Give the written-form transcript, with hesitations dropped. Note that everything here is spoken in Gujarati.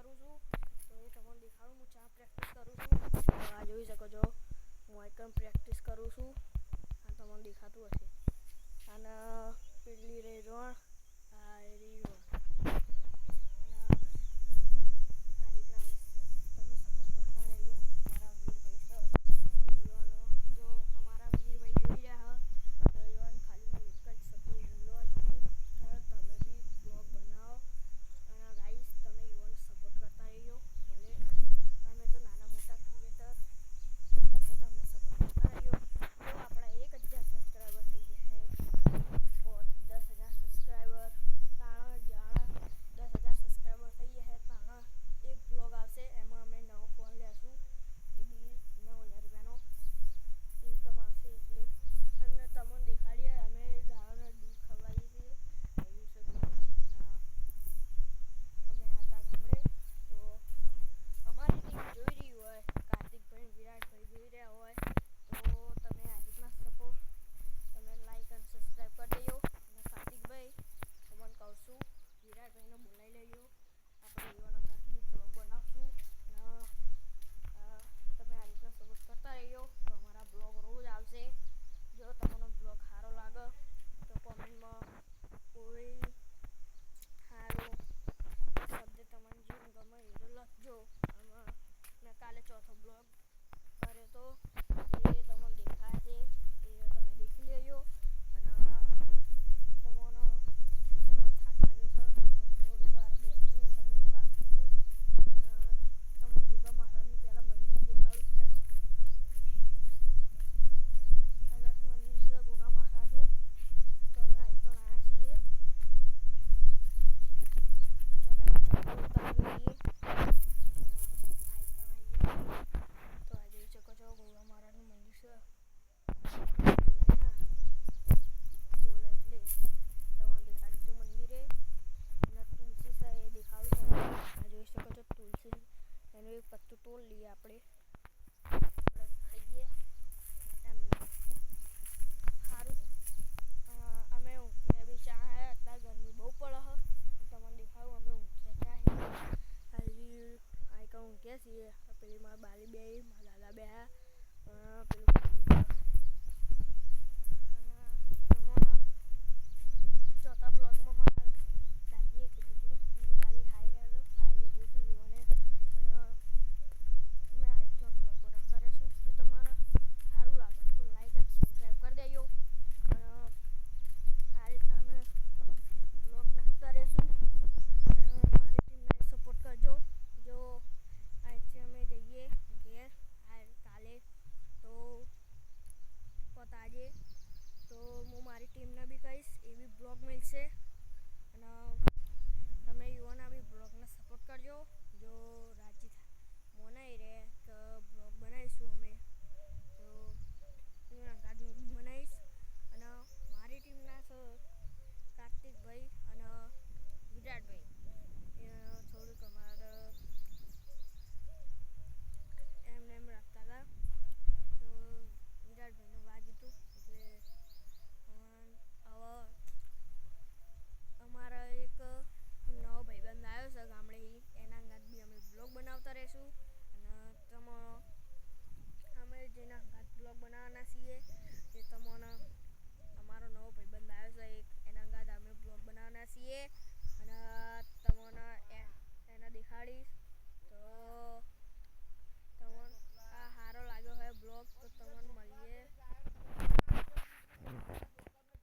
કરું છું તો એ તમને દેખાડું હું ચા પ્રેક્ટિસ કરું છું તો આ જોઈ શકો છો હું આઈકન પ્રેક્ટિસ કરું છું આ તમને દેખાતું હશે અને પેલી રે રણ આ રી રણ અને આ રીતના તમે સપોર્ટ કરતા રહેજો મારા વીર ભાઈ યુવાનો જો અમારા વીર ભાઈ જોઈ રહ્યા તો યુવાન ખાલી હું એક જ શબ્દ બોલવા છું તમે બી બ્લોગ બનાવો અને ગાઈસ તમે યુવાનો સપોર્ટ કરતા રહેજો ભલે અમે તો નાના મોટા ક્રિએટર તો તમે સપોર્ટ કરતા રહેજો તો આપણા 1000 સબસ્ક્રાઈબર થઈ ગયા છે 10,000 સબસ્ક્રાઈબર તાણા જાણા 10,000 સબસ્ક્રાઈબર થઈ ગયા તાણા એક બ્લોગ આવશે એમાં અમે નવો ફોન લેશું એ બી 9,000 રૂપિયાનો ઇન્કમ આવશે એટલે અને તમને દેખાડીએ અમે ગાયોને દૂધ ખવડાવીએ છીએ આવ્યું છે દૂધ અમે હતા ગામડે તો અમારી ટીમ જોઈ રહી હોય કાર્તિકભાઈ વિરાટભાઈ જોઈ રહ્યા હોય તો તમે આ રીતના સપોર્ટ તમે લાઈક અને સબસ્ક્રાઈબ કરી દેજો અને કાર્તિકભાઈ તમને કહું છું વિરાટભાઈને બોલાવી લેજો આપણે યુવાનો સાથે બ્લોગ બનાવશું અને તમે આ રીતના સપોર્ટ કરતા રહેજો તો અમારા બ્લોગ રોજ આવશે જો તમને બ્લોગ સારો લાગે તો કોમેન્ટમાં કોઈ સારો શબ્દ તમને જે ગમે એ લખજો આમાં મેં કાલે ચોથો બ્લોગ કર્યો તો એ તમને દેખાશે એ તમે દેખી લેજો અને તમને થાક લાગ્યો છે થોડીક વાર બેસીને તમને વાત કરું અને તમને ગોગા મહારાજનું પહેલાં મંદિર દેખાડું હેડો આગળ મંદિર છે ગોગા મહારાજનું તો અમે આઈકન આવ્યા છીએ તો પહેલાં ચપ્પલ ઉતારી લઈએ આઈકન આવી ગયા તો આ જોઈ શકો છો ગોગા મહારાજનું મંદિર છે બોલે એટલે તમને દેખાડી દીધું મંદિરે અને તુલસી છે એ દેખાડું તમને આ જોઈ શકો છો તુલસી એનું એક પત્તું તોડ લઈએ આપણે ખાઈએ એમ સારું અમે ઊંઘ્યા બી ચા હે અત્યારે ગરમી બહુ પડે હ તમને દેખાડું અમે ઊંઘ્યા ચા હજી આઈકન ઊંઘ્યા છીએ પેલી મારા બાલી બે મારા દાદા બે પેલું અને ચોથા બ્લોગમાં મારા દાદીએ કીધું હતું હું દાદી હાઈ કીધું હતું અને અમે આ રીતનો બ્લોગ બનાવતા રહીશું જો તમારે સારું લાગે તો લાઈક અને સબસ્ક્રાઈબ કરી દેજો અને આ રીતના અમે બ્લોગ નાખતા રહીશું અને મારી ટીમને સપોર્ટ કરજો જો આજથી અમે જઈએ ઘેર કાલે તો આજે તો હું મારી ટીમને બી કહીશ એ બી બ્લોગ મળશે અને તમે યુવાના બી બ્લોગને સપોર્ટ કરજો જો રાજી મોનાઈ રહે તો બ્લોગ બનાવીશું અમે તો હું ગાર્ડનું બનાવીશ અને મારી ટીમના કાર્તિકભાઈ